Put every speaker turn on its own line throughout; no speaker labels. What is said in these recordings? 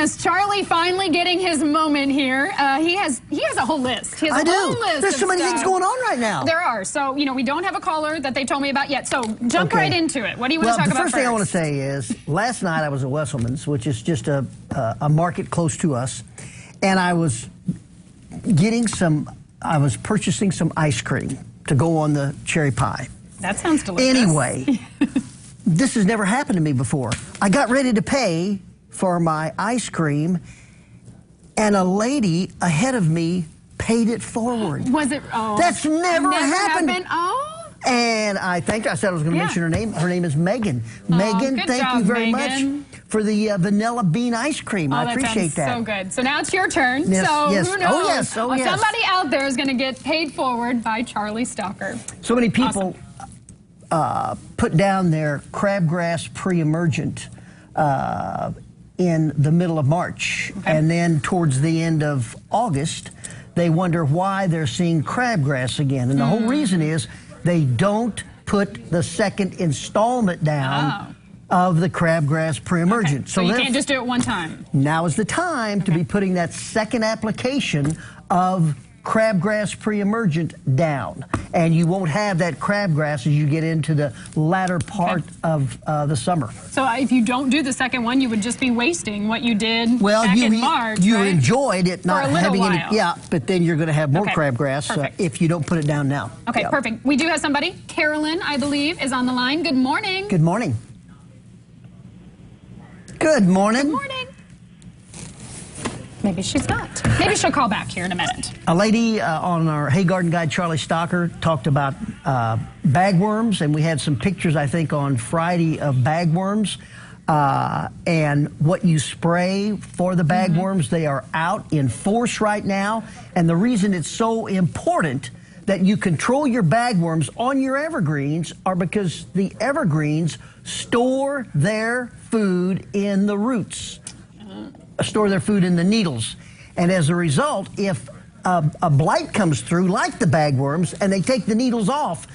Yes, Charlie finally getting his moment here. He has a whole list. He has a whole list.
There's so many things going on right now.
There are. So, you know, we don't have a caller that they told me about yet. So jump right into it. What do you want to talk about
first? The first thing I want to say is last night I was at Wesselman's, which is just a market close to us, and I was purchasing some ice cream to go on the cherry pie.
That sounds delicious.
Anyway, this has never happened to me before. I got ready to pay for my ice cream, and a lady ahead of me paid it forward.
Was it? Oh,
that's never happened.
Oh.
And I said I was going to mention her name. Her name is Megan. Megan, thank you very much for the vanilla bean ice cream. I appreciate that.
So good. So now it's your turn.
Yes,
so
yes.
Who knows?
Oh yes. Oh yes.
Somebody out there is going to get paid forward by Charlie Stalker.
So many people put down their crabgrass pre-emergent in the middle of March, and then towards the end of August, they wonder why they're seeing crabgrass again. And the whole reason is they don't put the second installment down of the crabgrass pre-emergent.
So you can't just do it one time.
Now is the time to be putting that second application of crabgrass pre-emergent down, and you won't have that crabgrass as you get into the latter part of the summer. So
if you don't do the second one, you would just be wasting what you did back in March.
You enjoyed it not having any,
while.
but then you're going to have more crabgrass if you don't put it down now.
Okay, perfect. We do have somebody. Carolyn, I believe, is on the line. Good morning.
Good morning. Good morning.
Good morning. Maybe she's not. Maybe she'll call back here in a minute.
A lady on our Hay Garden Guide, Charlie Stalker, talked about bagworms, and we had some pictures, I think, on Friday of bagworms and what you spray for the bagworms. They are out in force right now, and the reason it's so important that you control your bagworms on your evergreens are because the evergreens store their food in the roots. Store their food in the needles, and as a result, if a blight comes through like the bagworms and they take the needles off,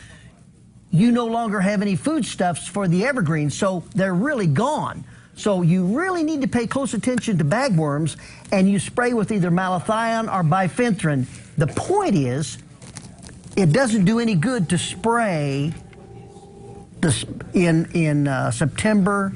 you no longer have any foodstuffs for the evergreens, so they're really gone. So you really need to pay close attention to bagworms, and you spray with either malathion or bifenthrin. The point is, it doesn't do any good to spray this in September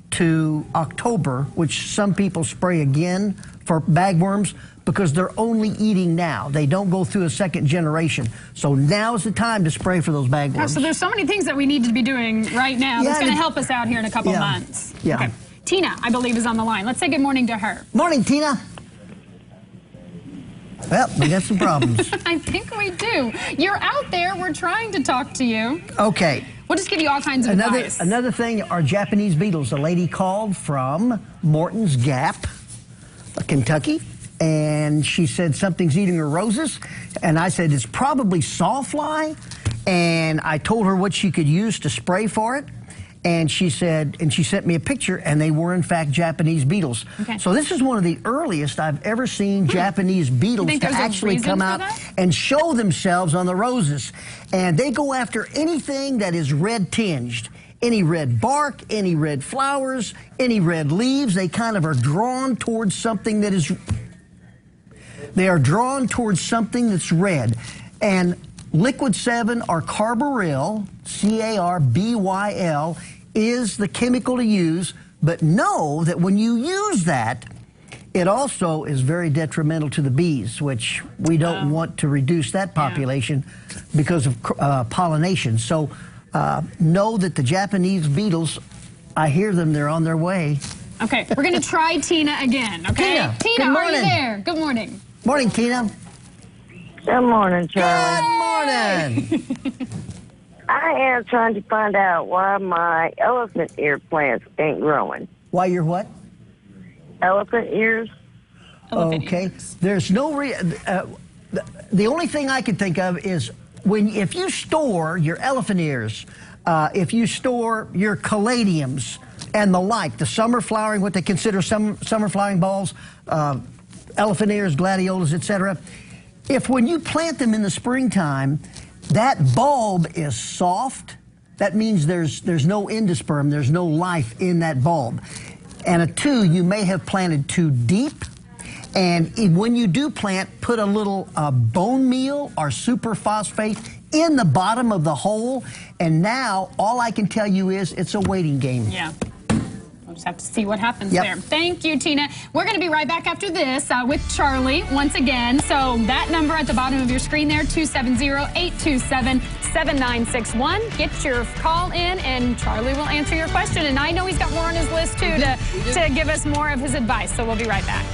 to October, which some people spray again for bagworms because they're only eating now. They don't go through a second generation. So now is the time to spray for those bagworms.
So there's so many things that we need to be doing right now that's going to help us out here in a couple months.
Yeah.
Okay. Tina, I believe, is on the line. Let's say good morning to her.
Morning, Tina. Well, we got some problems.
I think we do. You're out there. We're trying to talk to you.
Okay.
We'll just give you all kinds of advice.
Another thing are Japanese beetles. A lady called from Morton's Gap, Kentucky, and she said something's eating her roses. And I said, it's probably sawfly. And I told her what she could use to spray for it. And she said, and she sent me a picture, and they were in fact Japanese beetles. Okay. So this is one of the earliest I've ever seen Japanese beetles to actually come out and show themselves on the roses. And they go after anything that is red tinged. Any red bark, any red flowers, any red leaves. They kind of are drawn towards something that is, they are drawn towards something that's red. And Liquid 7 or Carbaryl, C-A-R-B-Y-L, is the chemical to use, but know that when you use that, it also is very detrimental to the bees, which we don't want to reduce that population because of pollination. So know that the Japanese beetles, I hear them, they're on their way.
Okay, we're going to try Tina again, okay? Tina, are you there? Good morning.
Morning, Tina.
Good morning, Charlie.
Good morning.
I am trying to find out why my elephant ear plants ain't growing.
Why your what?
Elephant ears.
Okay. There's no the only thing I can think of is if you store your elephant ears, if you store your caladiums and the like, the summer flowering, what they consider summer flowering balls, elephant ears, gladiolas, etc. If when you plant them in the springtime, that bulb is soft, that means there's no endosperm, there's no life in that bulb. And a 2, you may have planted too deep. And when you do plant, put a little bone meal or superphosphate in the bottom of the hole. And now all I can tell you is it's a waiting game.
Yeah. We'll just have to see what happens there. Thank you, Tina. We're going to be right back after this with Charlie once again. So that number at the bottom of your screen there, 270-827-7961. Get your call in, and Charlie will answer your question. And I know he's got more on his list, too, to give us more of his advice. So we'll be right back.